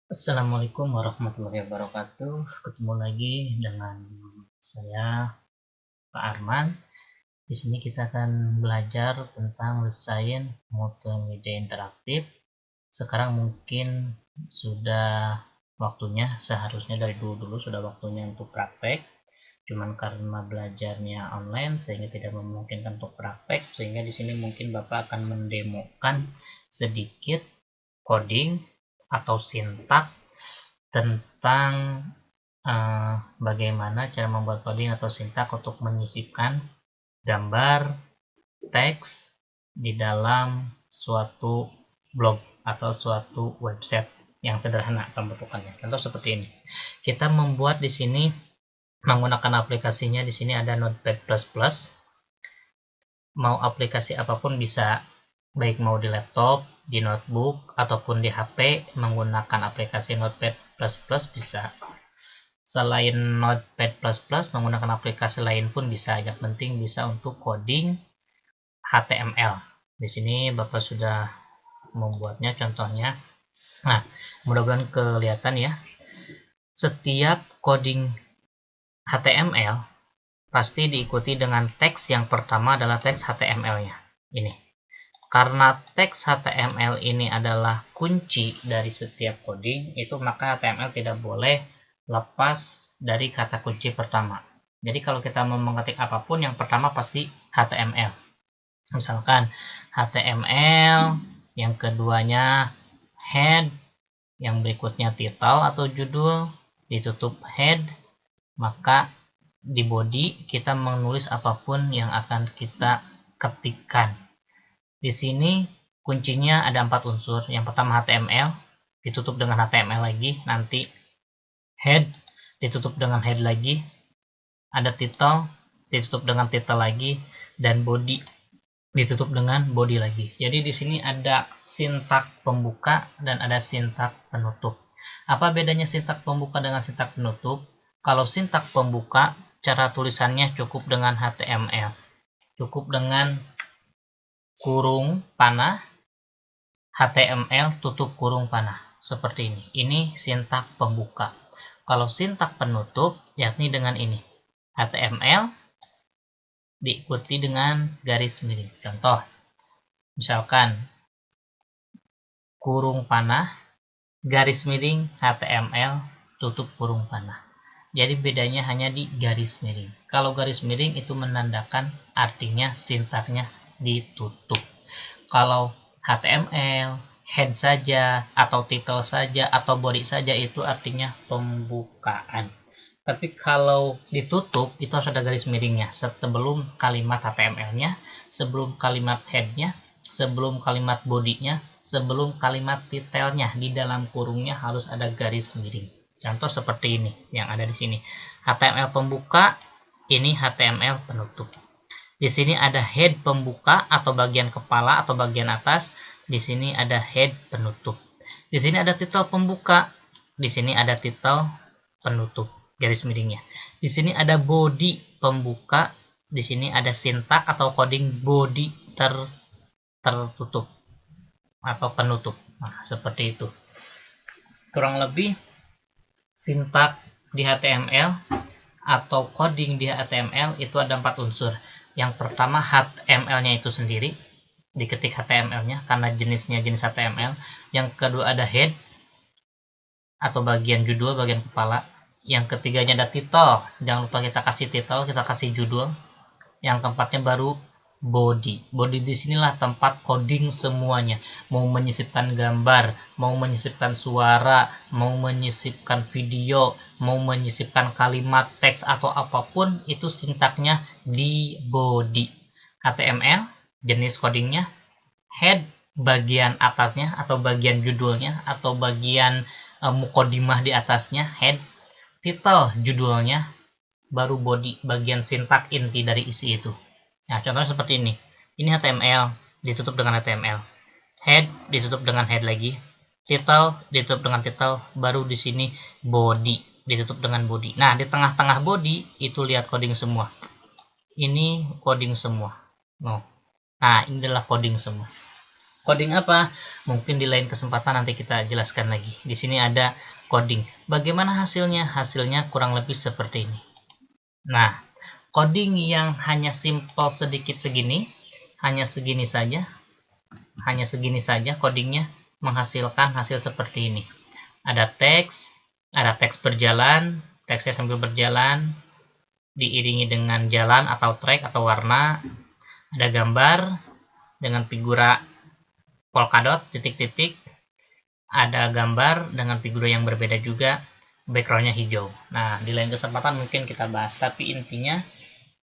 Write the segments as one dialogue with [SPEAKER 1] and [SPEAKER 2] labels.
[SPEAKER 1] Assalamualaikum warahmatullahi wabarakatuh. Ketemu lagi dengan saya, Pak Arman. Di sini kita akan belajar tentang desain multimedia interaktif. Sekarang mungkin sudah waktunya, seharusnya dari dulu sudah waktunya untuk praktek. Cuman karena belajarnya online sehingga tidak memungkinkan untuk praktek, sehingga di sini mungkin Bapak akan mendemokan sedikit coding atau sintak tentang bagaimana cara membuat coding atau sintak untuk menyisipkan gambar, teks di dalam suatu blog atau suatu website yang sederhana pembentukannya. Contoh seperti ini. Kita membuat di sini menggunakan aplikasinya. Di sini ada Notepad++. Mau aplikasi apapun bisa, baik mau di laptop, di notebook, ataupun di HP menggunakan aplikasi Notepad++ bisa. Selain Notepad++, menggunakan aplikasi lain pun bisa. Yang penting bisa untuk coding HTML. Di sini Bapak sudah membuatnya contohnya. Nah, mudah-mudahan kelihatan ya. Setiap coding HTML pasti diikuti dengan teks yang pertama adalah teks HTML-nya. Ini. Karena teks HTML ini adalah kunci dari setiap coding, itu maka HTML tidak boleh lepas dari kata kunci pertama. Jadi kalau kita mau mengetik apapun, yang pertama pasti HTML. Misalkan HTML, yang keduanya head, yang berikutnya title atau judul, ditutup head, maka di body kita menulis apapun yang akan kita ketikkan. Di sini kuncinya ada 4 unsur. Yang pertama HTML, ditutup dengan HTML lagi, nanti head, ditutup dengan head lagi, ada title, ditutup dengan title lagi, dan body, ditutup dengan body lagi. Jadi di sini ada sintak pembuka dan ada sintak penutup. Apa bedanya sintak pembuka dengan sintak penutup? Kalau sintak pembuka, cara tulisannya cukup dengan HTML. Cukup dengan kurung panah, HTML tutup kurung panah. Seperti ini. Ini sintak pembuka. Kalau sintak penutup, yakni dengan ini. HTML diikuti dengan garis miring. Contoh, misalkan kurung panah, garis miring, HTML, tutup kurung panah. Jadi bedanya hanya di garis miring. Kalau garis miring itu menandakan artinya sintaknya ditutup. Kalau HTML, head saja, atau title saja, atau body saja itu artinya pembukaan. Tapi kalau ditutup itu harus ada garis miringnya sebelum kalimat HTML-nya, sebelum kalimat head-nya, sebelum kalimat body-nya, sebelum kalimat title-nya. Di dalam kurungnya harus ada garis miring. Contoh seperti ini yang ada di sini. HTML pembuka, ini HTML penutup. Di sini ada head pembuka atau bagian kepala atau bagian atas. Di sini ada head penutup. Di sini ada title pembuka. Di sini ada title penutup garis miringnya. Di sini ada body pembuka. Di sini ada sintak atau coding body tertutup atau penutup. Nah, seperti itu. Kurang lebih sintak di HTML atau coding di HTML itu ada 4 unsur. Yang pertama HTML-nya itu sendiri, diketik HTML-nya karena jenisnya jenis HTML. Yang kedua ada head atau bagian judul, bagian kepala. Yang ketiganya ada title, jangan lupa kita kasih title, kita kasih judul. Yang keempatnya baru body. Body di sinilah tempat coding semuanya. Mau menyisipkan gambar, mau menyisipkan suara, mau menyisipkan video, mau menyisipkan kalimat teks atau apapun, itu sintaknya di body. HTML jenis codingnya, head bagian atasnya atau bagian judulnya atau bagian mukodimah di atasnya head, title judulnya, baru body bagian sintak inti dari isi itu. Nah, contohnya seperti ini. Ini HTML, ditutup dengan HTML. Head ditutup dengan head lagi. Title ditutup dengan title, baru di sini body ditutup dengan body. Nah, di tengah-tengah body itu lihat coding semua. Ini coding semua. Nah, ini adalah coding semua. Coding apa? Mungkin di lain kesempatan nanti kita jelaskan lagi. Di sini ada coding. Bagaimana hasilnya? Hasilnya kurang lebih seperti ini. Nah, coding yang hanya simple sedikit segini, hanya segini saja codingnya menghasilkan hasil seperti ini. Ada teks berjalan, teksnya sambil berjalan, diiringi dengan jalan atau track atau warna, ada gambar dengan figura polkadot, titik-titik, ada gambar dengan figura yang berbeda juga, backgroundnya hijau. Nah, di lain kesempatan mungkin kita bahas, tapi intinya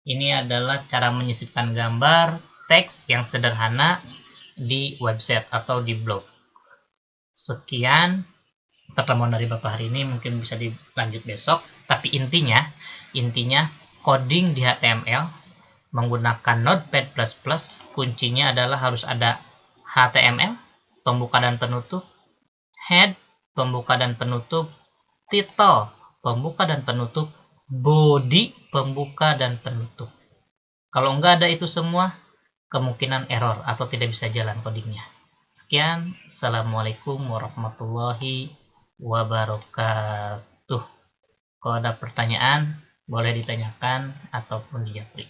[SPEAKER 1] ini adalah cara menyisipkan gambar, teks yang sederhana di website atau di blog. Sekian pertemuan dari Bapak hari ini, mungkin bisa dilanjut besok, tapi intinya coding di HTML menggunakan Notepad++, kuncinya adalah harus ada HTML, pembuka dan penutup, head, pembuka dan penutup, title, pembuka dan penutup, body, pembuka dan penutup. Kalau enggak ada itu semua, kemungkinan error atau tidak bisa jalan codingnya. Sekian, Assalamualaikum warahmatullahi wabarakatuh. Kalau ada pertanyaan, boleh ditanyakan ataupun dijawab.